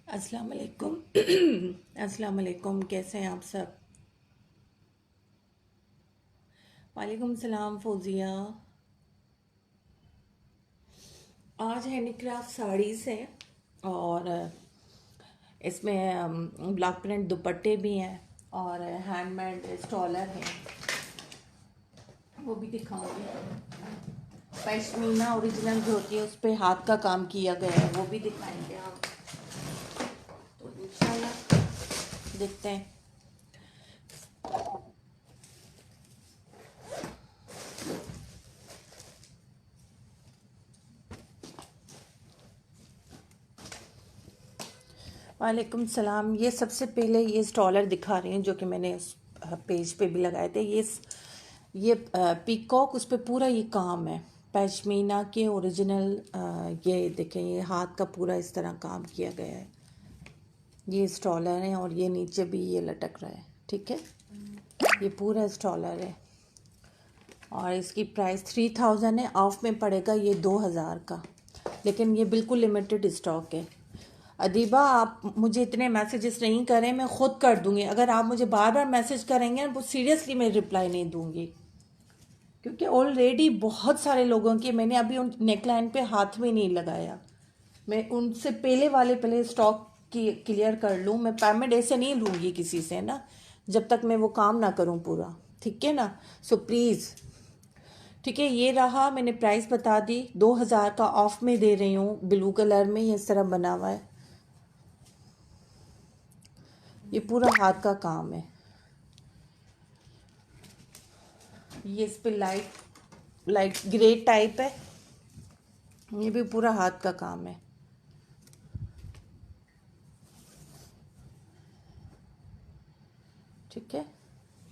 अस्सलाम वालेकुम। अस्सलाम वालेकुम, कैसे हैं आप सब? वालेकुम सलाम फौजिया। आज हैंडीक्राफ्ट साड़ीज़ हैं और इसमें ब्लॉक प्रिंट दुपट्टे भी हैं और हैंडमेड स्टॉलर हैं, वो भी दिखाऊंगी। पश्मीना ओरिजिनल जो होती है उस पर हाथ का काम किया गया है, वो भी दिखाएंगे हम। तो इंशाल्लाह देखते हैं। वालेकुम सलाम। ये सबसे पहले ये स्टॉलर दिखा रही हूँ जो कि मैंने उस पेज पे भी लगाए थे। ये पीकॉक, उस पे पूरा ये काम है पश्मीना के ओरिजिनल। ये देखें, ये हाथ का पूरा इस तरह काम किया गया है। ये स्टॉलर है और ये नीचे भी ये लटक रहा है, ठीक है। ये पूरा स्टॉलर है और इसकी प्राइस 3000 है। ऑफ में पड़ेगा ये 2000 का, लेकिन ये बिल्कुल लिमिटेड स्टॉक है। अदीबा, आप मुझे इतने मैसेजेस नहीं करें, मैं ख़ुद कर दूंगी। अगर आप मुझे बार बार मैसेज करेंगे वो सीरियसली मैं रिप्लाई नहीं दूंगी, क्योंकि ऑलरेडी बहुत सारे लोगों के मैंने अभी उन नेकलाइन पे हाथ में नहीं लगाया। मैं उनसे पहले स्टॉक की क्लियर कर लूँ। मैं पेमेंट ऐसे नहीं लूँगी किसी से ना, जब तक मैं वो काम ना करूँ पूरा, ठीक है ना। सो प्लीज़, ठीक है। ये रहा, मैंने प्राइस बता दी, 2000 का ऑफ में दे रही हूँ। ब्लू कलर में ये इस तरह बना हुआ है। ये पूरा हाथ का काम है। ये इस पे लाइट लाइट ग्रे टाइप है। ये भी पूरा हाथ का काम है, ठीक है।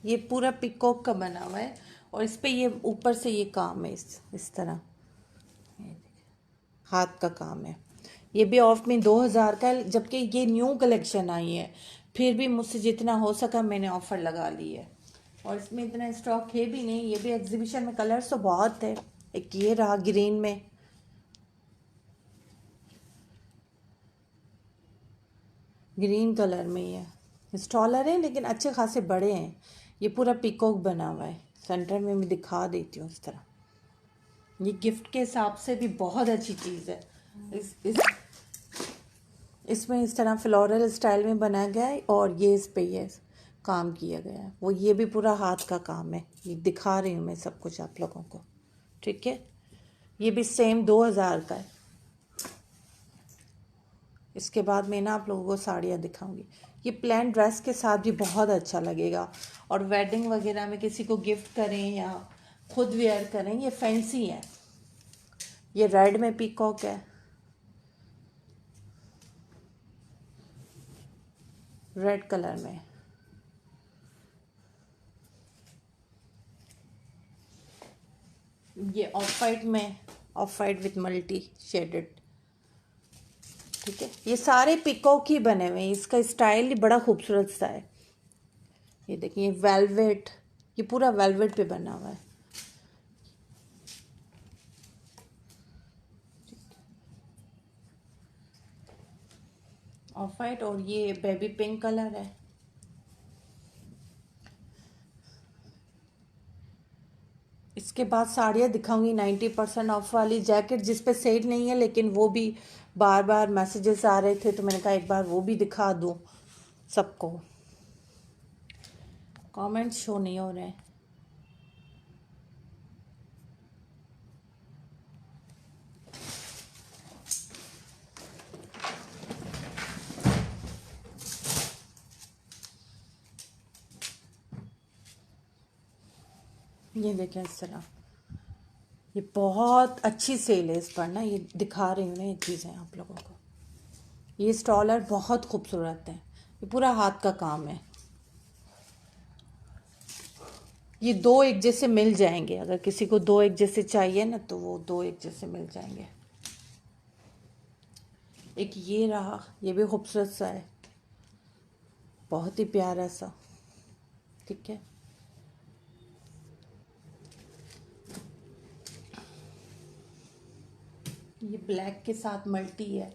ये पूरा पिकॉक का बना हुआ है और इस पे ये ऊपर से ये काम है इस तरह, ये देखिए, हाथ का काम है। ये भी ऑफ में 2000 का है, जबकि ये न्यू कलेक्शन आई है। फिर भी मुझसे जितना हो सका मैंने ऑफर लगा ली है। और इसमें इतना स्टॉक है भी नहीं। ये भी एग्जीबिशन में कलर्स तो बहुत है। एक ये रहा ग्रीन में, ग्रीन कलर में ये स्टॉलर है, लेकिन अच्छे खासे बड़े हैं। ये पूरा पीकॉक बना हुआ है। सेंटर में मैं दिखा देती हूँ इस तरह। ये गिफ्ट के हिसाब से भी बहुत अच्छी चीज़ है। इस इसमें इस तरह फ्लोरल स्टाइल में बनाया गया है और ये इस पे ये काम किया गया है। वो ये भी पूरा हाथ का काम है। ये दिखा रही हूँ मैं सब कुछ आप लोगों को, ठीक है। ये भी सेम 2000 का है। इसके बाद मैं ना आप लोगों को साड़ियाँ दिखाऊंगी। ये प्लेन ड्रेस के साथ भी बहुत अच्छा लगेगा, और वेडिंग वगैरह में किसी को गिफ्ट करें या खुद वेयर करें। ये फैंसी है। ये रेड में पीकॉक है, रेड कलर में। ये ऑफ वाइट में, of white with multi shaded, ठीक है। ये सारे पिकॉक ही बने हुए हैं। इसका स्टाइल ही बड़ा खूबसूरत सा है। ये देखिए वेलवेट, ये पूरा वेलवेट पे बना हुआ है। ऑफ वाइट और ये बेबी पिंक कलर है। इसके बाद साड़ियाँ दिखाऊंगी 90% ऑफ वाली। जैकेट जिस पे सेल नहीं है, लेकिन वो भी बार बार मैसेजेस आ रहे थे, तो मैंने कहा एक बार वो भी दिखा दूँ सबको। कमेंट्स शो नहीं हो रहे हैं। ये देखें इस तरह, ये बहुत अच्छी सेल है इस पर ना, ये दिखा रही हूँ ना ये चीज़ें आप लोगों को। ये स्टॉलर बहुत खूबसूरत है, ये पूरा हाथ का काम है। ये दो एक जैसे मिल जाएंगे, अगर किसी को दो एक जैसे चाहिए ना तो वो दो एक जैसे मिल जाएंगे। एक ये रहा, ये भी खूबसूरत सा है, बहुत ही प्यारा सा। ठीक है, ये ब्लैक के साथ मल्टी है।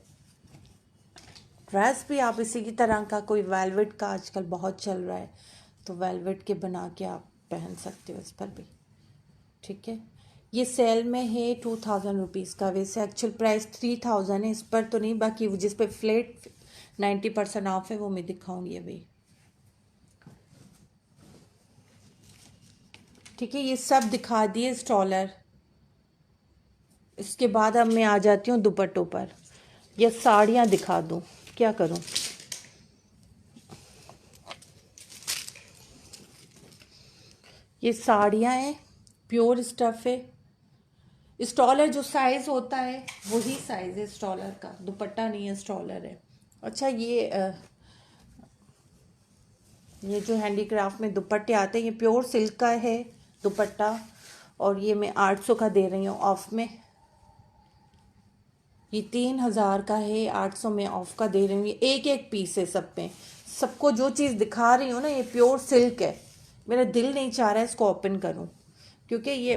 ड्रेस भी आप इसी की तरह का, कोई वेलवेट का आजकल बहुत चल रहा है, तो वेलवेट के बना के आप पहन सकते हो इस पर भी। ठीक है, ये सेल में है 2000 रुपीज़ का, वैसे एक्चुअल प्राइस 3000 है। इस पर तो नहीं, बाकी वो जिस पे फ्लैट 90% ऑफ है वो मैं दिखाऊंगी अभी। ठीक है, ये सब दिखा दिए स्टॉलर। इसके बाद अब मैं आ जाती हूँ दुपट्टों पर, या साड़ियाँ दिखा दूँ, क्या करूँ। ये साड़ियाँ हैं, प्योर स्टफ है। स्टॉलर जो साइज़ होता है वही साइज़ है स्टॉलर का, दुपट्टा नहीं है, स्टॉलर है। अच्छा, ये जो हैंडीक्राफ्ट में दुपट्टे आते हैं, ये प्योर सिल्क का है दुपट्टा, और ये मैं 800 का दे रही हूँ ऑफ में। ये 3000 का है, 800 में ऑफ का दे रही हूँ। ये एक एक पीस है सब पे, सबको जो चीज़ दिखा रही हूँ ना ये प्योर सिल्क है। मेरा दिल नहीं चाह रहा है इसको ओपन करूँ, क्योंकि ये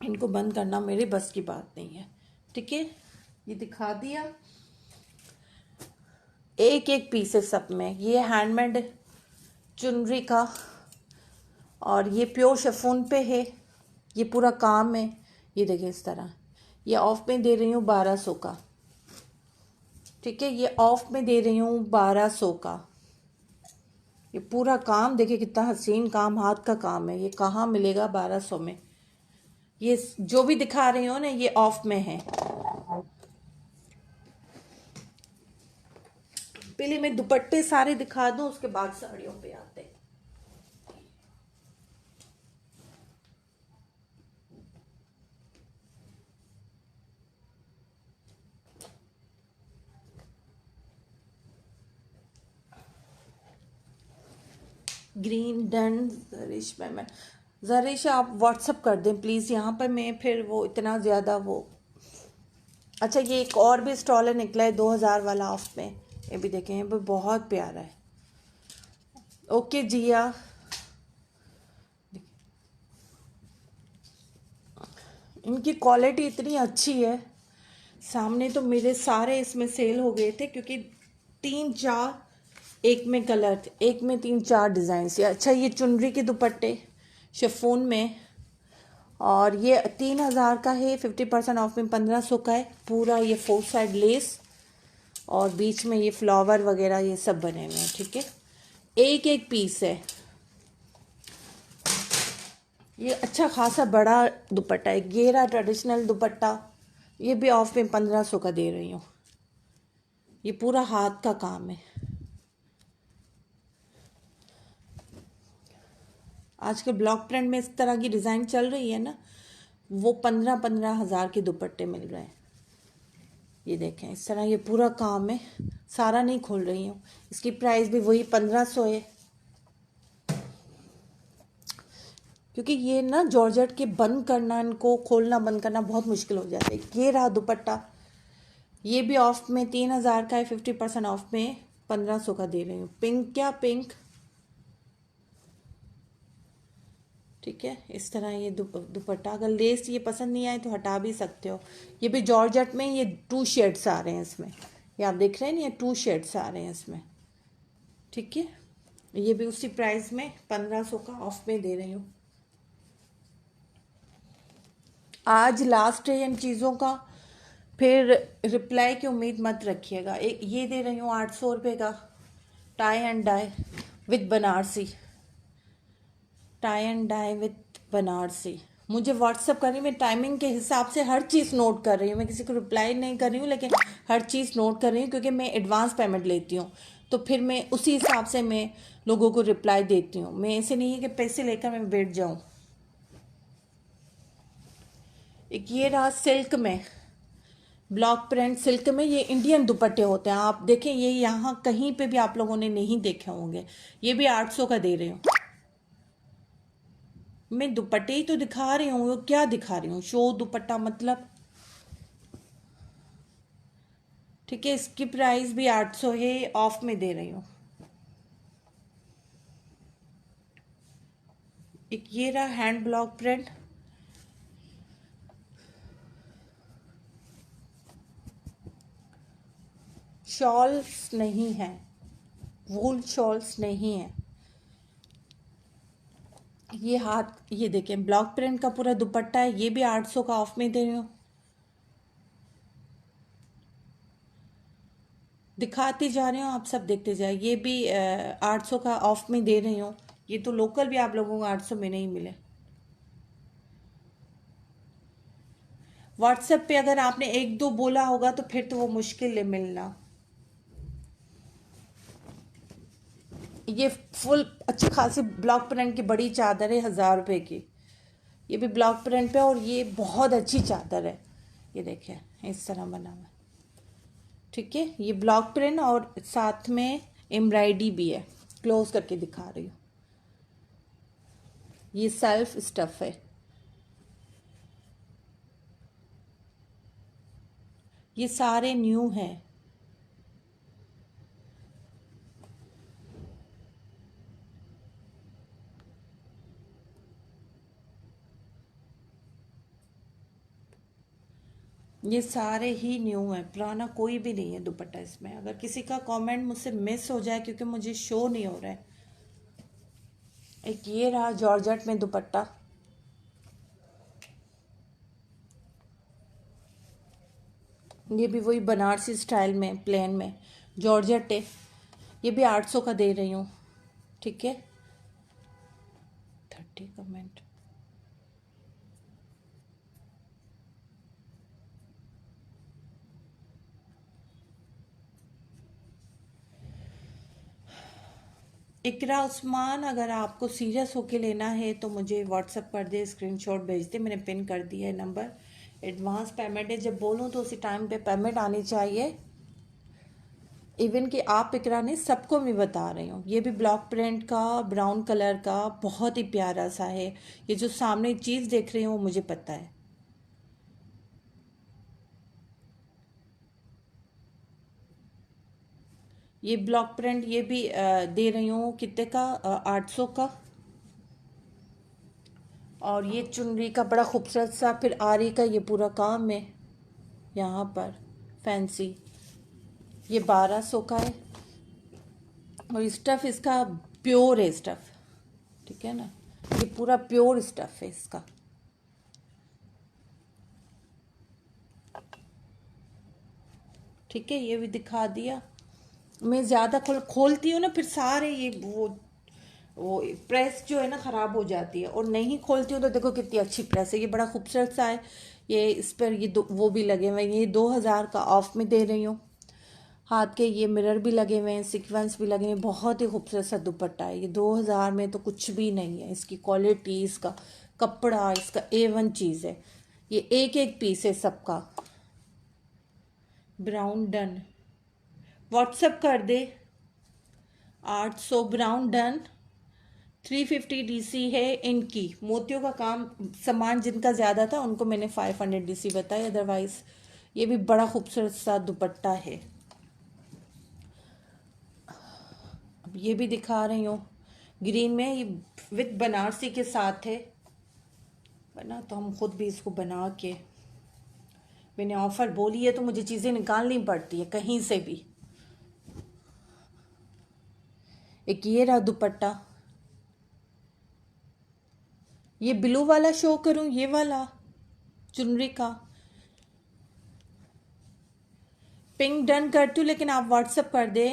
इनको बंद करना मेरे बस की बात नहीं है। ठीक है, ये दिखा दिया, एक एक पीस है सब में। ये हैंडमेड चुनरी का, और ये प्योर शिफॉन पे है, ये पूरा काम है। ये देखिए इस तरह, ये ऑफ में दे रही हूँ 1200 का। ठीक है, ये ऑफ में दे रही हूँ 1200 का। ये पूरा काम देखिए कितना हसीन काम, हाथ का काम है। ये कहाँ मिलेगा 1200 में। ये जो भी दिखा रही हूँ ना ये ऑफ में है। पहले मैं दुपट्टे सारे दिखा दूँ, उसके बाद साड़ियों पे आते हैं। ग्रीन डन जरिश में मैं जरिश आप व्हाट्सअप कर दें प्लीज़ यहाँ पर, मैं फिर वो इतना ज़्यादा वो। अच्छा, ये एक और भी स्टॉलर निकला है 2000 वाला ऑफ में, ये भी देखें, ये भी बहुत प्यारा है। ओके जिया, इनकी क्वालिटी इतनी अच्छी है। सामने तो मेरे सारे इसमें सेल हो गए थे, क्योंकि 3-4 एक में कलर थे, एक में 3-4 डिज़ाइन से। अच्छा, ये चुनरी के दुपट्टे शिफॉन में, और ये 3000 का है, 50% ऑफ में 1500 का है। पूरा ये 4 साइड लेस, और बीच में ये फ्लावर वगैरह ये सब बने हुए हैं। ठीक है, एक एक पीस है। ये अच्छा खासा बड़ा दुपट्टा है, घेरा ट्रेडिशनल दुपट्टा, ये भी ऑफ में 1500 का दे रही हूँ। ये पूरा हाथ का काम है। आजकल ब्लॉक प्रिंट में इस तरह की डिज़ाइन चल रही है ना, वो 15-15 हज़ार के दुपट्टे मिल रहे हैं। ये देखें इस तरह, ये पूरा काम है, सारा नहीं खोल रही हूँ। इसकी प्राइस भी वही 1500 है, क्योंकि ये ना जॉर्जेट के बंद करना, इनको खोलना बंद करना बहुत मुश्किल हो जाता है। ये रहा दुपट्टा, ये भी ऑफ में 3000 का है, 50% ऑफ में 1500 का दे रही हूँ। पिंक, क्या पिंक। ठीक है, इस तरह ये दुपट्टा, अगर लेस ये पसंद नहीं आए तो हटा भी सकते हो। ये भी जॉर्जेट में, ये 2 शेड्स आ रहे हैं इसमें, ये आप देख रहे हैं ना, ये 2 शेड्स आ रहे हैं इसमें। ठीक है, ये भी उसी प्राइस में 1500 का ऑफ में दे रही हूँ। आज लास्ट है इन चीज़ों का, फिर रिप्लाई की उम्मीद मत रखिएगा। एक ये दे रही हूँ 800 रुपये का, tie and dye with Banarasi, tie and dye with Banarasi. मुझे व्हाट्सअप कर रही, मैं टाइमिंग के हिसाब से हर चीज़ नोट कर रही हूँ। मैं किसी को रिप्लाई नहीं कर रही हूँ, लेकिन हर चीज़ नोट कर रही हूँ, क्योंकि मैं एडवांस पेमेंट लेती हूँ, तो फिर मैं उसी हिसाब से मैं लोगों को रिप्लाई देती हूँ। मैं ऐसे नहीं है कि पैसे लेकर मैं बैठ जाऊँ। एक ये रहा सिल्क में, ब्लॉक प्रिंट सिल्क में। ये इंडियन दुपट्टे होते हैं, आप देखें ये यहाँ कहीं पे भी आप लोगों ने नहीं देखे होंगे। ये भी 800 का दे रही हूँ मैं। दुपट्टे ही तो दिखा रही हूँ, वो क्या दिखा रही हूँ, शो दुपट्टा मतलब। ठीक है, इसकी प्राइस भी 800 है, ऑफ में दे रही हूँ। एक ये रहा हैंड ब्लॉक प्रिंट, शॉल्स नहीं है, वूल शॉल्स नहीं है। ये हाथ, ये देखें ब्लॉक प्रिंट का पूरा दुपट्टा है, ये भी 800 का ऑफ में दे रही हूँ। दिखाती जा रही हूँ, आप सब देखते जाए। ये भी 800 का ऑफ में दे रही हूँ। ये तो लोकल भी आप लोगों को 800 में नहीं मिले। व्हाट्सएप पे अगर आपने एक दो बोला होगा तो फिर तो वो मुश्किल है मिलना। ये फुल अच्छी खासी ब्लॉक प्रिंट की बड़ी चादर है, 1000 रुपये की। ये भी ब्लॉक प्रिंट पे, और ये बहुत अच्छी चादर है। ये देखिए इस तरह बना हुआ है। ठीक है, ये ब्लॉक प्रिंट और साथ में एम्ब्रॉयडरी भी है। क्लोज करके दिखा रही हूँ। ये सेल्फ स्टफ है। ये सारे न्यू हैं। ये सारे ही न्यू है, पुराना कोई भी नहीं है दुपट्टा इसमें। अगर किसी का कमेंट मुझसे मिस हो जाए क्योंकि मुझे शो नहीं हो रहा है। एक ये रहा जॉर्जेट में दुपट्टा, ये भी वही बनारसी स्टाइल में प्लेन में जॉर्जेट है। ये भी 800 का दे रही हूँ। ठीक है, 30 कमेंट। इकरा उस्मान, अगर आपको सीरियस होके लेना है तो मुझे व्हाट्सअप कर दे, स्क्रीनशॉट भेज दे, मैंने पिन कर दिया है नंबर। एडवांस पेमेंट है, जब बोलूँ तो उसी टाइम पे पेमेंट आनी चाहिए। इवन कि आप इकरा नहीं, सबको मैं बता रही हूँ। ये भी ब्लॉक प्रिंट का ब्राउन कलर का बहुत ही प्यारा सा है। ये जो सामने चीज़ देख रही हूँ मुझे पता है। ये ब्लॉक प्रिंट, ये भी दे रही हूँ कितने का, 800 का। और ये चुनरी का बड़ा खूबसूरत सा फिर आरी का ये पूरा काम है यहाँ पर, फैंसी। ये 1200 का है। और स्टफ़ इसका प्योर है स्टफ़। ठीक है ना, ये पूरा प्योर स्टफ़ है इसका। ठीक है, ये भी दिखा दिया। मैं ज़्यादा खोलती हूँ ना, फिर सारे ये वो प्रेस जो है ना ख़राब हो जाती है। और नहीं खोलती हूँ तो देखो कितनी अच्छी प्रेस है, ये बड़ा खूबसूरत सा है। ये इस पर ये वो भी लगे हुए हैं। ये 2000 का ऑफ में दे रही हूँ। हाथ के ये मिरर भी लगे हुए हैं, सीक्वेंस भी लगे हुए हैं। बहुत ही खूबसूरत सा दुपट्टा है। ये 2000 में तो कुछ भी नहीं है। इसकी क्वालिटी, इसका कपड़ा, इसका A1 चीज़ है। ये एक एक पीस है सबका। ब्राउन डन, व्हाट्सअप कर दे। 800 ब्राउन डन, 350 DC है। इनकी मोतियों का काम सामान जिनका ज़्यादा था उनको मैंने 500 DC बताया। अदरवाइज ये भी बड़ा खूबसूरत सा दुपट्टा है। अब ये भी दिखा रही हूँ ग्रीन में, ये विद बनारसी के साथ है। बना तो हम खुद भी इसको बना के, मैंने ऑफ़र बोली है तो मुझे चीज़ें निकालनी पड़ती है कहीं से भी। एक ये रहा दुपट्टा, ये ब्लू वाला शो करूं, ये वाला चुनरी का। पिंक डन करती हूँ लेकिन आप व्हाट्सअप कर दे।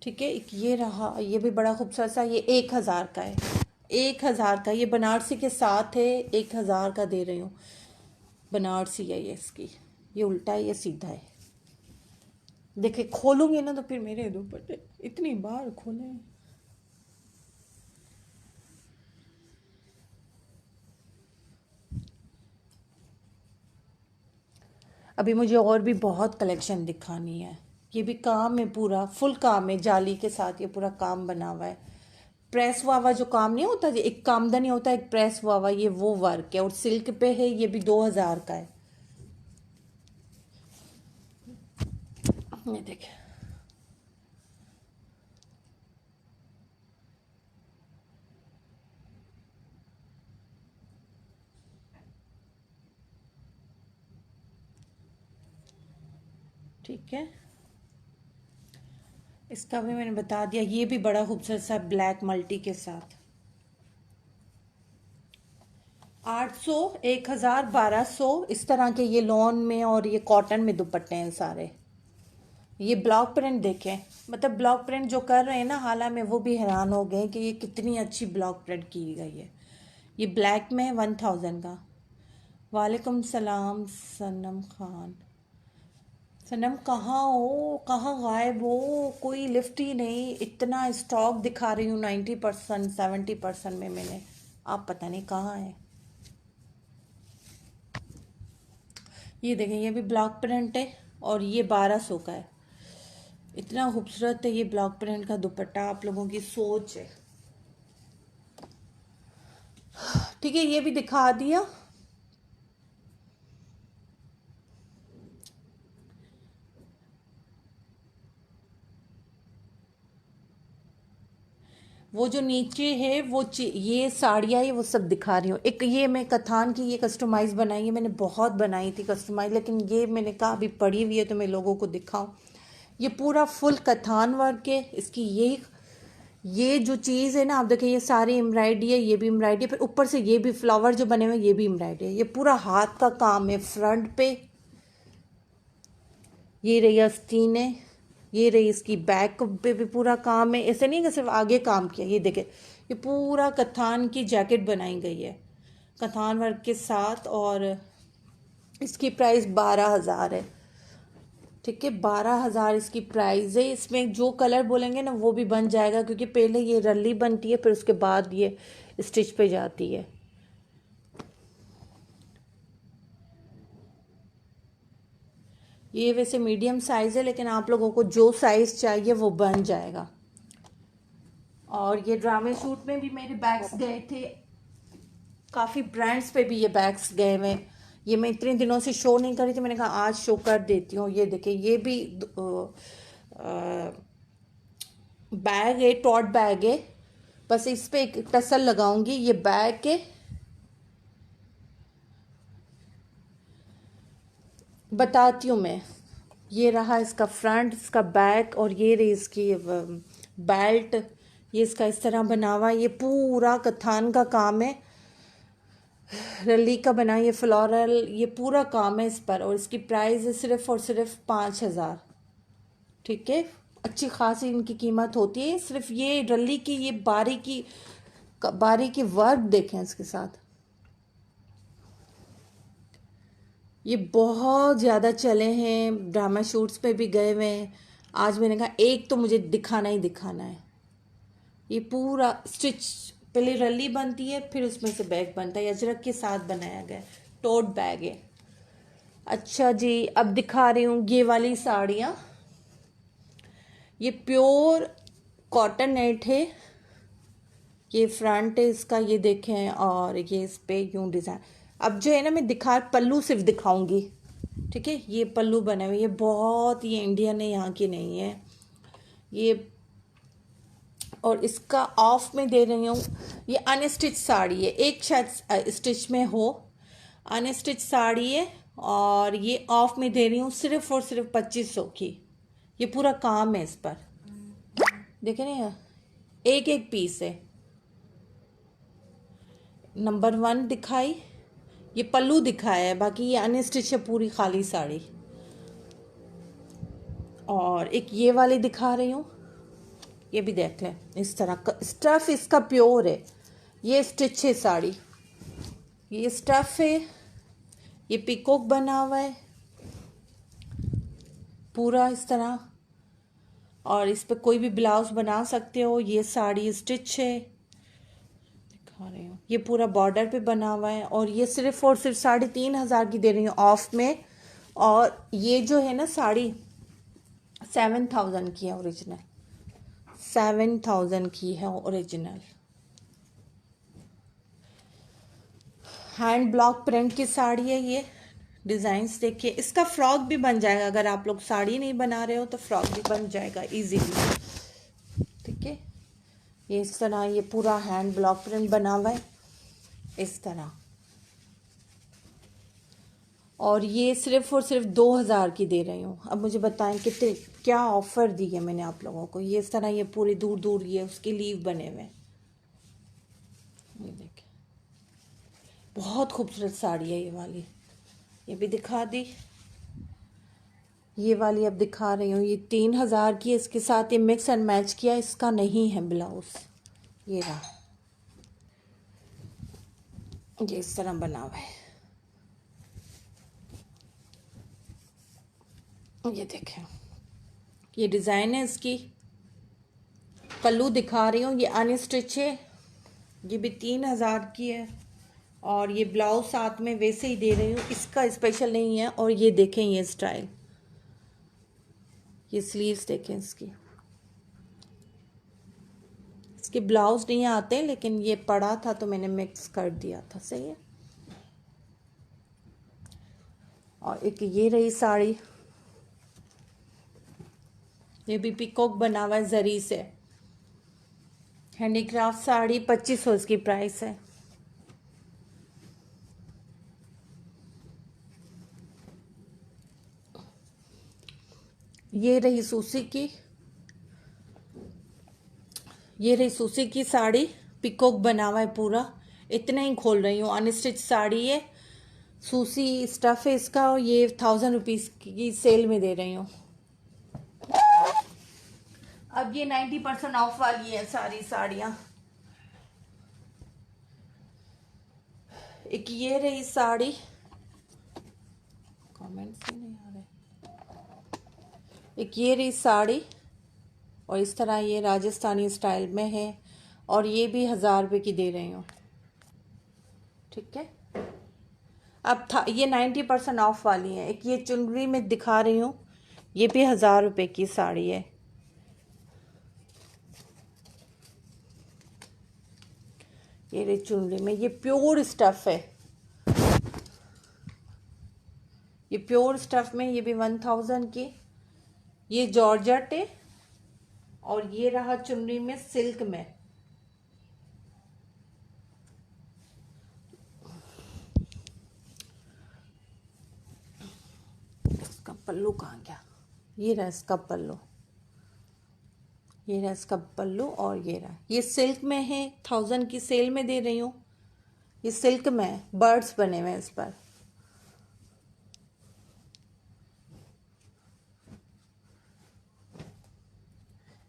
ठीक है, एक ये रहा, ये भी बड़ा खूबसूरत सा, ये 1000 का है। 1000 का, ये बनारसी के साथ है। 1000 का दे रही हूँ। बनारसी है ये इसकी, ये उल्टा है ये सीधा है। देखिए खोलूंगी ना तो फिर मेरे दुपट्टे इतनी बार खोले। अभी मुझे और भी बहुत कलेक्शन दिखानी है। ये भी काम है, पूरा फुल काम है, जाली के साथ ये पूरा काम बना हुआ है। प्रेस वावा जो काम नहीं होता, एक कामदनी होता है, एक प्रेस वावा, ये वो वर्क है और सिल्क पे है। ये भी 2000 का है। ये देखिए, ठीक है। इसका भी मैंने बता दिया। ये भी बड़ा खूबसूरत सा ब्लैक मल्टी के साथ 800, 1000, 1200 इस तरह के ये लॉन में और ये कॉटन में दुपट्टे हैं सारे। ये ब्लॉक प्रिंट देखें, मतलब ब्लॉक प्रिंट जो कर रहे हैं ना हाला में, वो भी हैरान हो गए कि ये कितनी अच्छी ब्लॉक प्रिंट की गई है। ये ब्लैक में 1000 का। वालेकुम सलाम सनम खान। सनम कहाँ हो, कहाँ गायब हो, कोई लिफ्ट ही नहीं। इतना स्टॉक दिखा रही हूँ 90%, 70% में मैंने, आप पता नहीं कहाँ है। ये देखें, ये भी ब्लॉक प्रिंट है और ये 1200 का है। इतना खूबसूरत है ये ब्लॉक प्रिंट का दुपट्टा। आप लोगों की सोच है। ठीक है, ये भी दिखा दिया। वो जो नीचे है वो ये साड़ियाँ है, वो सब दिखा रही हूँ। एक ये मैं कथान की ये कस्टमाइज बनाई है, मैंने बहुत बनाई थी कस्टमाइज, लेकिन ये मैंने कहा अभी पड़ी हुई है तो मैं लोगों को दिखाऊं। ये पूरा फुल कथान वर्क है। इसकी ये जो चीज़ है ना, आप देखिए, ये सारी एम्ब्रॉयडरी है, ये भी एम्ब्रॉयडरी है, फिर ऊपर से ये भी फ्लावर जो बने हुए हैं ये भी एम्ब्रॉयडरी है। ये पूरा हाथ का काम है। फ्रंट पे ये रही आस्तीन है, ये रही इसकी बैक पे भी पूरा काम है। ऐसे नहीं कि सिर्फ आगे काम किया। ये देखे, ये पूरा कथान की जैकेट बनाई गई है कथान वर्क के साथ और इसकी प्राइस 12,000 है। ठीक है, 12,000 इसकी प्राइस है। इसमें जो कलर बोलेंगे ना वो भी बन जाएगा, क्योंकि पहले ये रल्ली बनती है फिर उसके बाद ये स्टिच पे जाती है। ये वैसे मीडियम साइज़ है, लेकिन आप लोगों को जो साइज़ चाहिए वो बन जाएगा। और ये ड्रामे शूट में भी मेरे बैग्स गए थे, काफ़ी ब्रांड्स पे भी ये बैग्स गए हुए। ये मैं इतने दिनों से शो नहीं करी थी, मैंने कहा आज शो कर देती हूँ। ये देखिए, ये भी बैग है, टॉट बैग है। बस इस पे एक टसल लगाऊंगी। ये बैग है, बताती हूँ मैं। ये रहा इसका फ्रंट, इसका बैक, और ये रही इसकी बेल्ट। ये इसका इस तरह बना हुआ। ये पूरा कथान का काम है, रली का बना, ये फ्लोरल, ये पूरा काम है इस पर। और इसकी प्राइस है सिर्फ और सिर्फ 5,000। ठीक है, अच्छी खासी इनकी कीमत होती है। सिर्फ ये रली की ये बारीकी वर्क देखें इसके साथ। ये बहुत ज़्यादा चले हैं, ड्रामा शूट्स पे भी गए हुए हैं। आज मैंने कहा एक तो मुझे दिखाना ही दिखाना है। ये पूरा स्टिच, पहले रली बनती है फिर उसमें से बैग बनता है, अजरक के साथ बनाया गया टोट बैग है। अच्छा जी, अब दिखा रही हूँ ये वाली साड़ियाँ। ये प्योर कॉटन नेट है। ये फ्रंट है इसका, ये देखें, और ये इस पे यूं डिज़ाइन। अब जो है ना, मैं पल्लू सिर्फ दिखाऊंगी। ठीक है, ये पल्लू बने हुए, ये बहुत, ये इंडियन है, यहाँ की नहीं है ये। और इसका ऑफ में दे रही हूँ। ये अनस्टिच साड़ी है, एक शायद स्टिच में हो, अनस्टिच साड़ी है। और ये ऑफ में दे रही हूँ सिर्फ और सिर्फ 2500 की। ये पूरा काम है इस पर, देखें ना, एक एक पीस है। नंबर 1 दिखाई, ये पल्लू दिखाया है, बाकी ये अनस्टिच है पूरी खाली साड़ी। और एक ये वाली दिखा रही हूँ, ये भी देख लें। इस तरह का स्टफ़ इसका प्योर है। ये स्टिच है साड़ी, ये स्टफ़ है। ये पिकॉक बना हुआ है पूरा इस तरह, और इस पे कोई भी ब्लाउज बना सकते हो। ये साड़ी स्टिच है, दिखा रही हूँ। ये पूरा बॉर्डर पे बना हुआ है। और ये सिर्फ और सिर्फ 3,500 की दे रही हूँ ऑफ में, और ये जो है ना साड़ी 7,000 की है ओरिजिनल, 7,000 की है ओरिजिनल। हैंड ब्लॉक प्रिंट की साड़ी है ये। डिज़ाइंस देखिए, इसका फ्रॉक भी बन जाएगा, अगर आप लोग साड़ी नहीं बना रहे हो तो फ्रॉक भी बन जाएगा इजीली। ठीक है, ये इस तरह ये पूरा हैंड ब्लॉक प्रिंट बना हुआ है इस तरह। और ये सिर्फ और सिर्फ 2,000 की दे रही हूँ। अब मुझे बताएं कितने, क्या ऑफ़र दी है मैंने आप लोगों को। ये इस तरह ये पूरी दूर दूर ये उसके लीव बने हुए हैं। ये देखें, बहुत खूबसूरत साड़ी है ये वाली। ये भी दिखा दी। ये वाली अब दिखा रही हूँ, ये 3,000 की है। इसके साथ ये मिक्स एंड मैच किया, इसका नहीं है ब्लाउज। ये रहा, ये इस तरह बना हुआ है। ये देखें, ये डिज़ाइन है इसकी। पल्लू दिखा रही हूँ, ये अनस्टिच है। ये भी 3,000 की है। और ये ब्लाउज साथ में वैसे ही दे रही हूँ, इसका स्पेशल नहीं है। और ये देखें, ये स्टाइल, ये स्लीव्स देखें इसकी। इसके ब्लाउज नहीं आते, लेकिन ये पड़ा था तो मैंने मिक्स कर दिया था। सही है। और एक ये रही साड़ी, ये भी पिकॉक बना हुआ है जरी से। हैंडीक्राफ्ट साड़ी 2,500 इसकी प्राइस है। ये रही सूसी की, ये रही सूसी की साड़ी, पिकॉक बना हुआ है पूरा। इतना ही खोल रही हूँ, अनस्टिच साड़ी है, सूसी स्टफ है इसका। और ये 1,000 रुपीज़ की सेल में दे रही हूँ। अब ये 90% ऑफ वाली है सारी साड़ियाँ। एक ये रही साड़ी, कमेंट्स ही नहीं आ रहे। एक ये रही साड़ी, और इस तरह ये राजस्थानी स्टाइल में है। और ये भी 1,000 रुपये की दे रही हूँ। ठीक है। अब था ये 90% ऑफ वाली है। एक ये चुनरी में दिखा रही हूँ, ये भी 1,000 रुपये की साड़ी है। ये रही चुनरी में, ये प्योर स्टफ है। ये प्योर स्टफ में, ये भी 1,000 की। ये जॉर्जेट है। और ये रहा चुनरी में सिल्क में। इसका पल्लू कहाँ गया? ये रहा इसका पल्लू, ये रहा इसका पल्लू। और ये रहा, ये सिल्क में है, 1,000 की सेल में दे रही हूँ। ये सिल्क में है, बर्ड्स बने हुए हैं इस पर।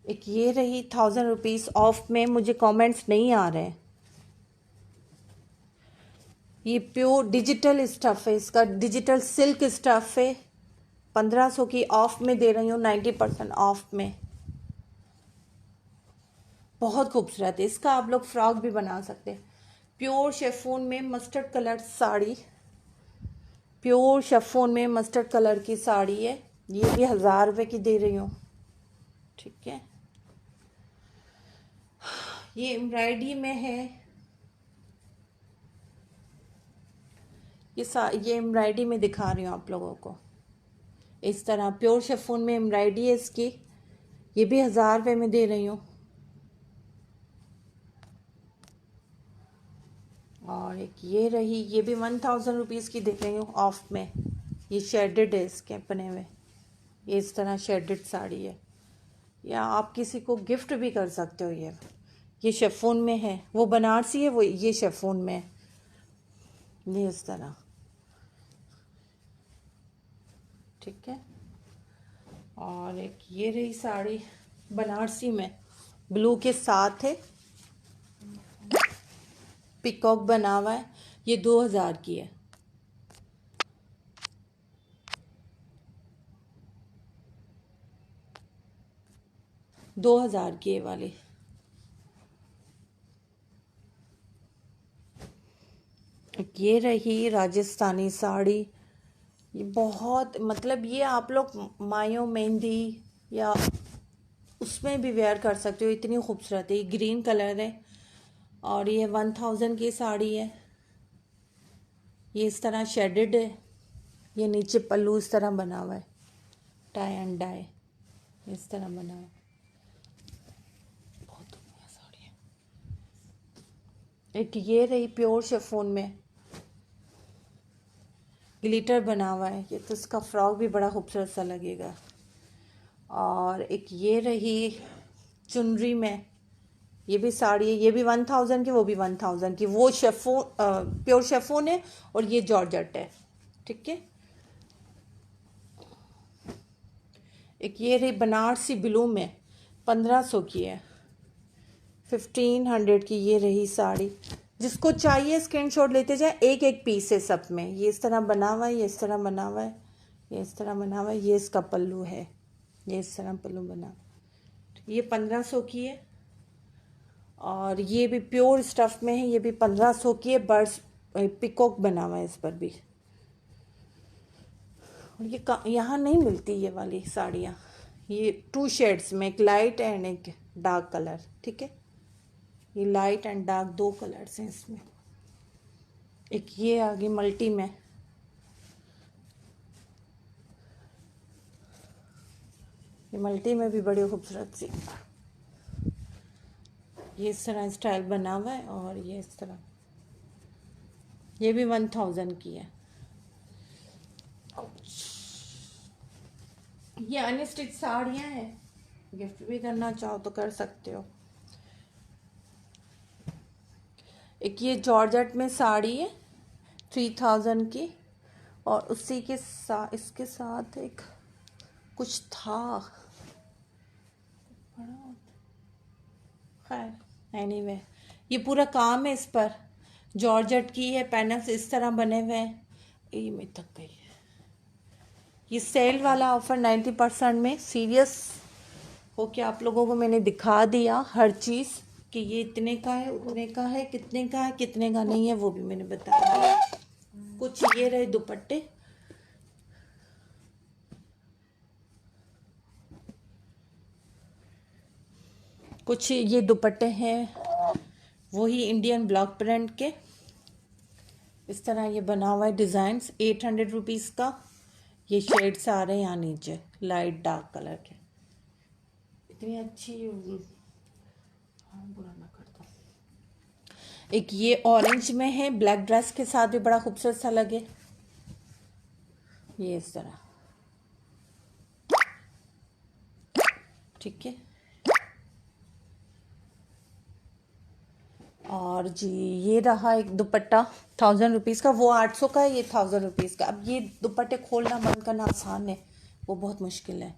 एक ये रही 1,000 रुपीज़ ऑफ में। मुझे कमेंट्स नहीं आ रहे हैं। ये प्योर डिजिटल स्टफ है, इसका डिजिटल सिल्क स्टफ है। 1,500 की ऑफ में दे रही हूँ, 90% ऑफ में। बहुत खूबसूरत है, इसका आप लोग फ्रॉक भी बना सकते हैं। प्योर शेफोन में mustard colour sari, pure chiffon में मस्टर्ड कलर की साड़ी है। ये भी 1,000 रुपये की दे रही हूँ। ठीक है। ये एम्ब्रॉयडरी में है। ये एम्ब्रॉयडरी में दिखा रही हूँ आप लोगों को। इस तरह प्योर शेफोन में एम्ब्रॉयडरी है इसकी। ये भी 1,000 रुपये में दे रही हूँ। और एक ये रही, ये भी 1,000 रुपीज़ की दे रही हूँ ऑफ में। ये शेडेड है इसके बने हुए। ये इस तरह शेडेड साड़ी है, या आप किसी को गिफ्ट भी कर सकते हो। ये शेफोन में है, वो बनारसी है, वो ये शेफोन में है। ये इस तरह। ठीक है। और एक ये रही साड़ी बनारसी में, ब्लू के साथ है, पिकॉक बना हुआ है। ये 2,000 की है। दो हजार की ये वाली। एक ये रही राजस्थानी साड़ी, ये बहुत मतलब ये आप लोग मायो मेहंदी या उसमें भी वेयर कर सकते हो, इतनी खूबसूरत है। ये ग्रीन कलर है और ये 1000 की साड़ी है। ये इस तरह शेडेड है। ये नीचे पल्लू इस तरह बना हुआ है, टाई एंड डाई इस तरह बना हुआ है। बहुत बढ़िया साड़ी है। एक ये रही प्योर शिफॉन में, ग्लिटर बना हुआ है। ये तो इसका फ्रॉक भी बड़ा खूबसूरत सा लगेगा। और एक ये रही चुनरी में, ये भी साड़ी है। ये भी 1000 की, वो भी 1000 की। वो शेफोन प्योर शेफोन है और ये जॉर्जेट है। ठीक है। एक ये रही बनारसी ब्लू में, 1500 की है। 1500 की ये रही साड़ी। जिसको चाहिए स्क्रीनशॉट लेते जाए। एक एक पीस है सब में। ये इस तरह बना हुआ है, ये इस तरह बना हुआ है, ये इस तरह बना हुआ है। ये इसका पल्लू है, ये इस तरह पल्लू बना। ये 1500 की है। और ये भी प्योर स्टफ में है, ये भी 1500 की है। बर्ड्स पिकॉक बना हुआ है इस पर भी। और ये यहाँ नहीं मिलती ये वाली साड़ियाँ। ये 2 शेड्स में, एक लाइट एंड एक डार्क कलर। ठीक है। ये लाइट एंड डार्क 2 कलर्स हैं इसमें। एक ये आ गई मल्टी में, ये मल्टी में भी बड़ी खूबसूरत सी। ये इस तरह स्टाइल बना हुआ है और ये इस तरह। ये भी 1000 की है। ये अनस्टिच साड़ियाँ हैं, गिफ्ट भी करना चाहो तो कर सकते हो। एक ये जॉर्जेट में साड़ी है 3000 की। और उसी के साथ इसके साथ एक कुछ था, खैर एनीवे ये पूरा काम है इस पर। जॉर्जेट की है, पैनल्स इस तरह बने हुए हैं। ये मैं थक गई। ये सेल वाला ऑफर 90% में। सीरियस होके आप लोगों को मैंने दिखा दिया हर चीज़ कि ये इतने का है, उतने का है, कितने का है, कितने का नहीं है, वो भी मैंने बता दिया। कुछ ये रहे दुपट्टे, कुछ ये दुपट्टे हैं वही इंडियन ब्लॉक प्रिंट के। इस तरह ये बना हुआ है डिज़ाइंस। 800 रुपीज़ का। ये शेड्स आ रहे हैं यहाँ नीचे, लाइट डार्क कलर के। इतनी अच्छी, हाँ बुरा ना करता। एक ये ऑरेंज में है, ब्लैक ड्रेस के साथ भी बड़ा खूबसूरत सा लगे। ये इस तरह। ठीक है। और जी ये रहा एक दुपट्टा 1000 रुपीज़ का। वो 800 का है, ये 1000 रुपीज़ का। अब ये दुपट्टे खोलना बंद करना आसान है, वो बहुत मुश्किल है।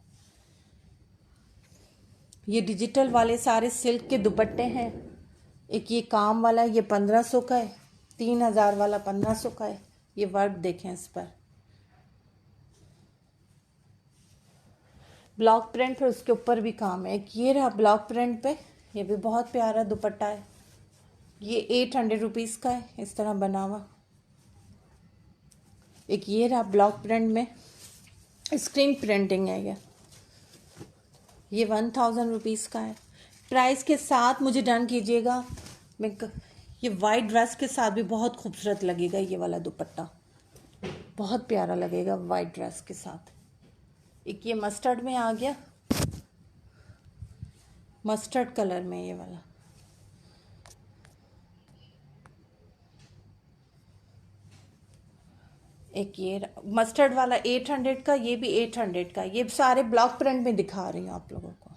ये डिजिटल वाले सारे सिल्क के दुपट्टे हैं। एक ये काम वाला, ये 1500 का है। 3000 वाला 1500 का है। ये वर्क देखें इस पर, ब्लॉक प्रिंट, फिर उसके ऊपर भी काम है। एक ये रहा ब्लॉक प्रिंट पे, ये भी बहुत प्यारा दुपट्टा है। ये 800 रुपीज़ का है, इस तरह बना हुआ। एक ये रहा ब्लॉक प्रिंट में, स्क्रीन प्रिंटिंग है ये 1000 रुपीज़ का है। प्राइस के साथ मुझे डन कीजिएगा। ये वाइट ड्रेस के साथ भी बहुत खूबसूरत लगेगा। ये वाला दुपट्टा बहुत प्यारा लगेगा वाइट ड्रेस के साथ। एक ये मस्टर्ड में आ गया, मस्टर्ड कलर में ये वाला। एक ये मस्टर्ड वाला 800 का, ये भी 800 का। ये सारे ब्लॉक प्रिंट में दिखा रही हूँ आप लोगों को।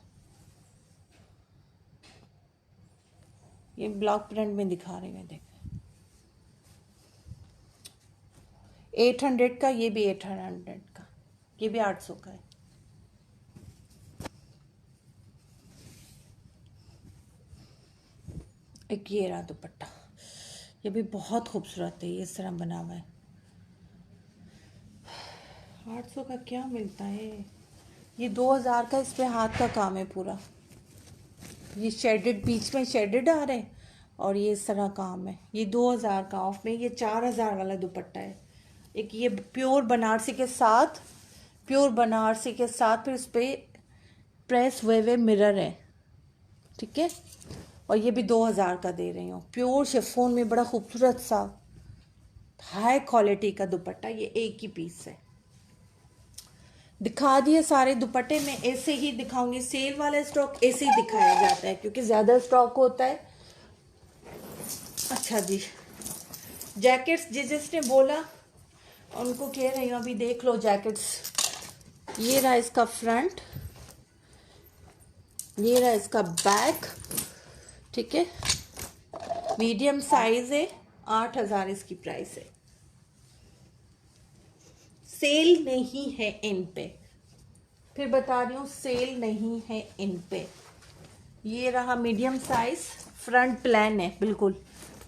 ये ब्लॉक प्रिंट में दिखा रही हूँ, देख 800 का। ये भी 800 का। ये भी 800 का है। एक ये रहा दुपट्टा, ये भी बहुत खूबसूरत है। ये इस तरह बना हुआ है। 800 का क्या मिलता है? ये 2000 का। इस पे हाथ का काम है पूरा। ये शेडेड, बीच में शेडेड आ रहे हैं और ये इस तरह काम है। ये 2000 का ऑफ में। ये 4000 वाला दुपट्टा है। एक ये प्योर बनारसी के साथ, प्योर बनारसी के साथ फिर इस पर प्रेस वे मिरर है, ठीक है। और ये भी 2000 का दे रही हूँ। प्योर शिफॉन में बड़ा खूबसूरत सा हाई क्वालिटी का दुपट्टा, ये एक ही पीस है। दिखा दिए सारे दुपट्टे, मैं ऐसे ही दिखाऊंगी। सेल वाला स्टॉक ऐसे ही दिखाया जाता है क्योंकि ज़्यादा स्टॉक होता है। अच्छा जी, जैकेट्स जिसने बोला उनको कह रही हूँ अभी देख लो जैकेट्स। ये रहा इसका फ्रंट, ये रहा इसका बैक, ठीक है। मीडियम साइज है, 8000 इसकी प्राइस है। सेल नहीं है इन पे, फिर बता रही हूँ सेल नहीं है इन पे। ये रहा मीडियम साइज, फ्रंट प्लान है बिल्कुल,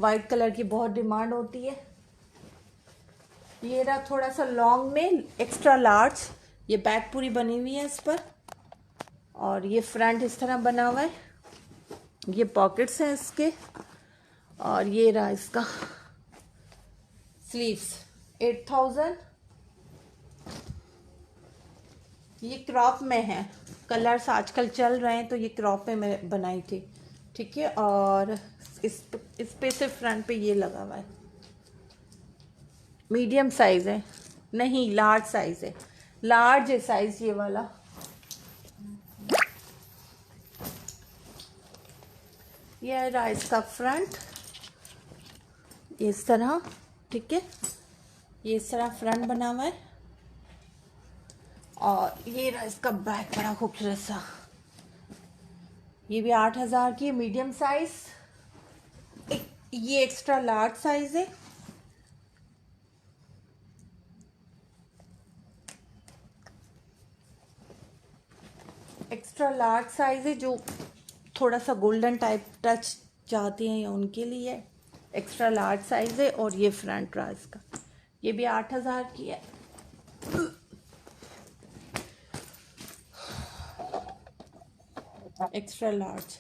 वाइट कलर की बहुत डिमांड होती है। ये रहा थोड़ा सा लॉन्ग में एक्स्ट्रा लार्ज, ये बैक पूरी बनी हुई है इस पर, और ये फ्रंट इस तरह बना हुआ है, ये पॉकेट्स हैं इसके, और ये रहा इसका स्लीव्स 8000। ये क्रॉप में है, कलर्स आजकल चल रहे हैं तो ये क्रॉप में मैं बनाई थी, ठीक है। और इस पे से फ्रंट पे ये लगा हुआ है, मीडियम साइज है, नहीं लार्ज साइज है, लार्ज है साइज ये वाला। ये रहा इसका फ्रंट, इस तरह, ठीक है। ये इस तरह फ्रंट बना हुआ है, और ये रहा इसका बैक बड़ा खूबसूरत सा। ये भी 8000 की, मीडियम साइज। ये एक्स्ट्रा लार्ज साइज है, एक्स्ट्रा लार्ज साइज है। जो थोड़ा सा गोल्डन टाइप टच चाहती हैं उनके लिए एक्स्ट्रा लार्ज साइज है। और ये फ्रंट रहा इसका, ये भी 8000 की है। एक्स्ट्रा लार्ज,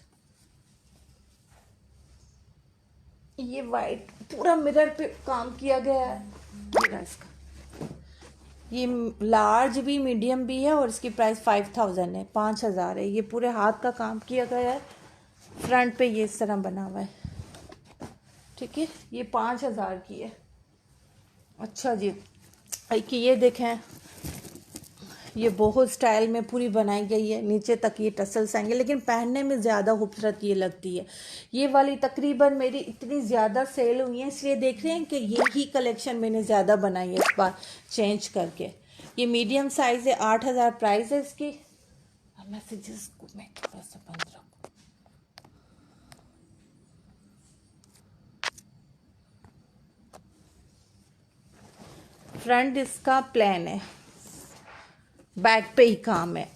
ये वाइट पूरा मिरर पे काम किया गया है। ये रहा इसका, ये लार्ज भी मीडियम भी है, और इसकी प्राइस 5000 है, 5000 है। ये पूरे हाथ का काम किया गया है, फ्रंट पे ये इस तरह बना हुआ है, ठीक है। ये 5000 की है। अच्छा जी, कि ये देखें, ये बोहो स्टाइल में पूरी बनाई गई है, नीचे तक ये टसल्स आएंगे, लेकिन पहनने में ज़्यादा खूबसूरत ये लगती है। ये वाली तकरीबन मेरी इतनी ज़्यादा सेल हुई है, इसलिए देख रहे हैं कि ये ही कलेक्शन मैंने ज़्यादा बनाई है इस बार चेंज करके। ये मीडियम साइज़ है, 8000 प्राइस है इसकी। मैसेजेस को मैं थोड़ा सा बंद रखूँ। फ्रंट इसका प्लेन है, बैक पे ही काम है,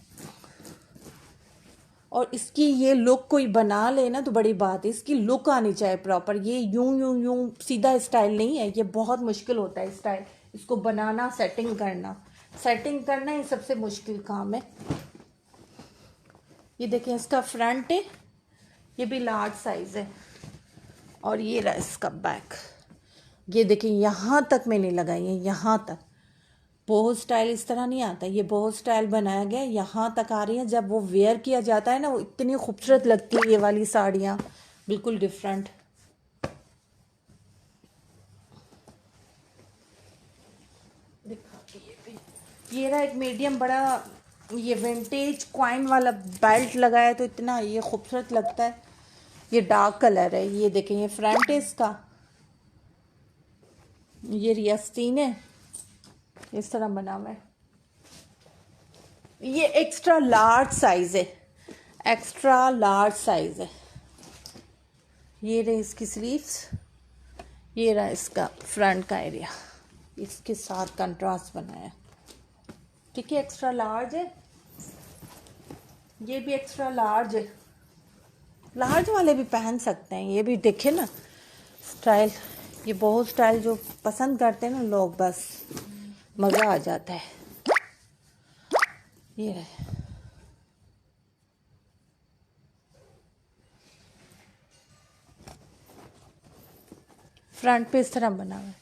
और इसकी ये लुक कोई बना ले ना तो बड़ी बात है। इसकी लुक आनी चाहिए प्रॉपर, ये यूं यूं यूं सीधा स्टाइल नहीं है, ये बहुत मुश्किल होता है स्टाइल। इसको बनाना, सेटिंग करना ये सबसे मुश्किल काम है। ये देखें इसका फ्रंट है, ये भी लार्ज साइज है, और ये रहा इसका बैक। ये देखें यहाँ तक मैंने लगाई है, यहाँ तक। बोहो स्टाइल इस तरह नहीं आता, ये बोहो स्टाइल बनाया गया यहाँ तक आ रही है। जब वो वेयर किया जाता है ना, वो इतनी खूबसूरत लगती है ये वाली साड़ियाँ, बिल्कुल डिफरेंट। ये रहा एक मीडियम बड़ा, ये विंटेज क्वाइन वाला बेल्ट लगाया तो इतना ये खूबसूरत लगता है। ये डार्क कलर है, ये देखें, ये फ्रंट है इसका, ये रियास्तीन है, इस तरह बना हुआ है। ये एक्स्ट्रा लार्ज साइज है, एक्स्ट्रा लार्ज साइज है। ये रही इसकी स्लीव्स, ये रहा इसका फ्रंट का एरिया, इसके साथ कंट्रास्ट बनाया, ठीक है। एक्स्ट्रा लार्ज है, ये भी एक्स्ट्रा लार्ज है। लार्ज वाले भी पहन सकते हैं, ये भी देखे ना स्टाइल। ये बहुत स्टाइल जो पसंद करते हैं ना लोग, बस मज़ा आ जाता है। ये रहे, फ्रंट पे इस तरह बना हुआ है।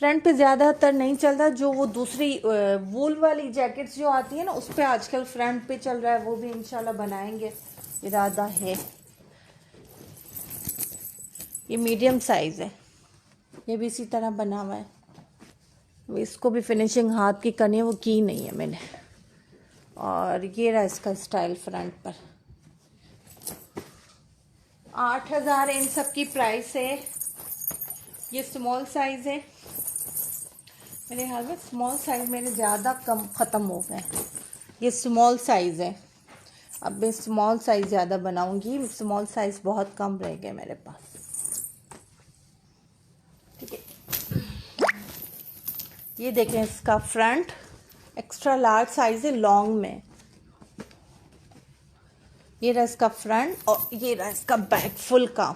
फ्रंट पे ज़्यादातर नहीं चलता, जो वो दूसरी वूल वाली जैकेट्स जो आती है ना उस पे आजकल फ्रंट पे चल रहा है, वो भी इंशाल्लाह बनाएंगे, इरादा है। ये मीडियम साइज़ है, ये भी इसी तरह बना हुआ है। इसको भी फिनिशिंग हाथ की करनी है, वो की नहीं है मैंने। और ये रहा इसका स्टाइल फ्रंट पर। 8,000 इन सब की प्राइस है। ये स्मॉल साइज़ है, मेरे ख्याल में स्मॉल साइज़ मेरे ज़्यादा कम ख़त्म हो गए। ये स्मॉल साइज़ है, अब मैं स्मॉल साइज़ ज़्यादा बनाऊंगी, स्मॉल साइज़ बहुत कम रह गए मेरे पास। ठीक है, ये देखें इसका फ्रंट एक्स्ट्रा लार्ज साइज़ है, लॉन्ग में। ये रहा इसका फ्रंट और ये रहा इसका बैक, फुल काम।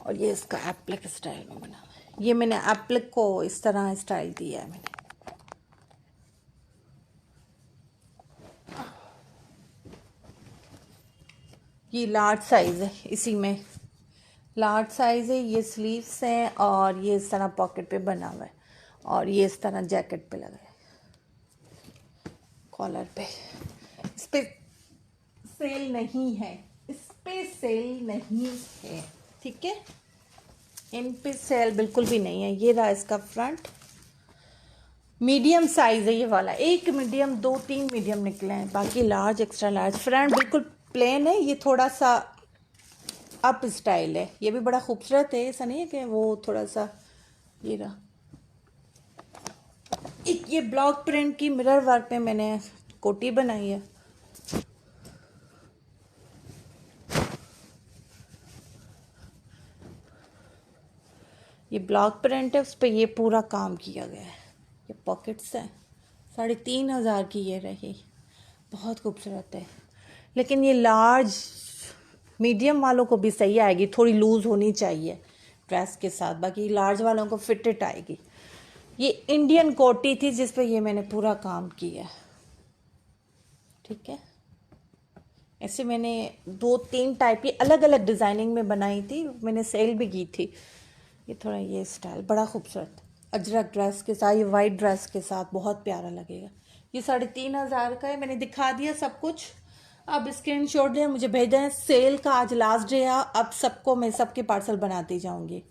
और ये इसका एप्लिक स्टाइल में बना हुआ है। ये मैंने एप्लिक को इस तरह स्टाइल दिया है मैंने। ये लार्ज साइज़ है, इसी में लार्ज साइज़ है। ये स्लीव्स हैं और ये इस तरह पॉकेट पे बना हुआ है और ये इस तरह जैकेट पे लगा है, कॉलर पे। इस पे सेल नहीं है, इस पे सेल नहीं है, ठीक है, इन पे सेल बिल्कुल भी नहीं है। ये रहा इसका फ्रंट, मीडियम साइज़ है ये वाला। एक मीडियम, 2-3 मीडियम निकले हैं, बाकी लार्ज, एक्स्ट्रा लार्ज। फ्रंट बिल्कुल प्लेन है, ये थोड़ा सा अप स्टाइल है, ये भी बड़ा खूबसूरत है, ऐसा नहीं है कि वो थोड़ा सा। ये रहा एक, ये ब्लॉक प्रिंट की मिरर वर्क पे मैंने कोटी बनाई है। ये ब्लॉक प्रिंट है, उस पर ये पूरा काम किया गया है। ये पॉकेट्स हैं, 3,500 की ये रही, बहुत खूबसूरत है। लेकिन ये लार्ज मीडियम वालों को भी सही आएगी, थोड़ी लूज़ होनी चाहिए ड्रेस के साथ, बाकी लार्ज वालों को फिटेड आएगी। ये इंडियन कोटी थी जिस पे ये मैंने पूरा काम किया, ठीक है। ऐसे मैंने 2-3 टाइप की अलग अलग डिज़ाइनिंग में बनाई थी, मैंने सेल भी की थी। ये थोड़ा ये स्टाइल बड़ा खूबसूरत, अजरक ड्रेस के साथ, ये वाइट ड्रेस के साथ बहुत प्यारा लगेगा। ये 3,500 का है, मैंने दिखा दिया सब कुछ। अब स्क्रीनशॉट दें, मुझे भेज दें। सेल का आज लास्ट डे है, अब सबको मैं सबके पार्सल बनाती जाऊंगी।